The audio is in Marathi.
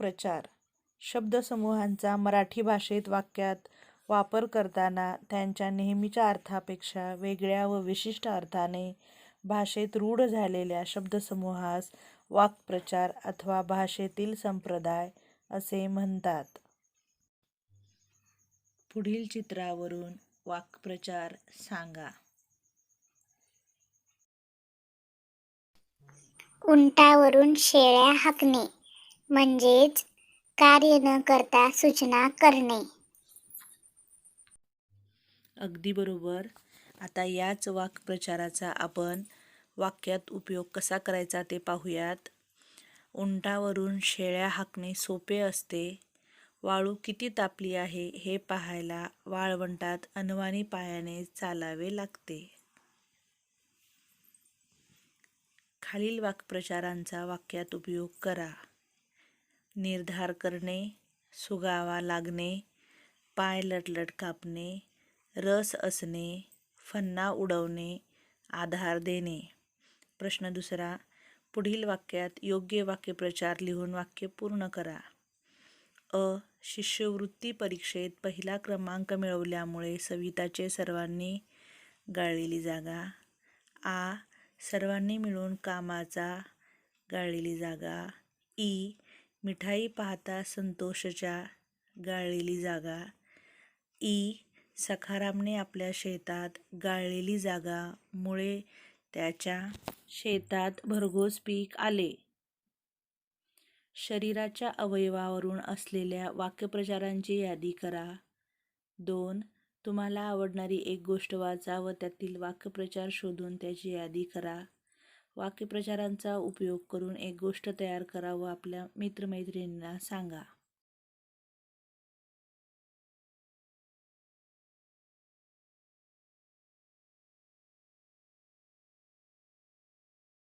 वाक्प्रचार. शब्दसमूहांचा मराठी भाषेत वाक्यात वापर करताना त्यांच्या नेहमीच्या अर्थापेक्षा वेगळ्या व विशिष्ट अर्थाने भाषेत रूढ झालेल्या शब्दसमूहास वाक्प्रचार अथवा भाषेतील संप्रदाय असे म्हणतात. पुढील चित्रावरून वाक्प्रचार सांगा. उंटावरून शेळ्या हाकणे म्हणजेच कार्य न करता सूचना करणे. अगदी बरोबर. आता याच वाक्प्रचाराचा आपण वाक्यात उपयोग कसा करायचा ते पाहूयात. उंटावरून शेळ्या हाकणे सोपे असते. वाळू किती तापली आहे हे पाहायला वाळवंटात अनवाणी पायाने चालावे लागते. खालील वाक्प्रचारांचा वाक्यात उपयोग करा. निर्धार करणे, सुगावा लागणे, पाय लटलट कापणे, रस असणे, फन्ना उडवणे, आधार देणे. प्रश्न दुसरा. पुढील वाक्यात योग्य वाक्यप्रचार लिहून वाक्य पूर्ण करा. शिष्यवृत्ती परीक्षेत पहिला क्रमांक मिळवल्यामुळे सविताचे सर्वांनी गाळलेली जागा. सर्वांनी मिळून कामाचा गाळलेली जागा. मिठाई पाहता संतोषच्या गाळलेली जागा. सखारामने आपल्या शेतात गाळलेली जागा मुळे त्याच्या शेतात भरघोस पीक आले. शरीराच्या अवयवावरून असलेल्या वाक्प्रचारांची यादी करा. 2. तुम्हाला आवडणारी एक गोष्ट वाचा व त्यातील वाक्प्रचार शोधून त्याची यादी करा. वाक्प्रचारांचा उपयोग करून एक गोष्ट तयार करा व आपल्या मित्रमैत्रिणींना सांगा.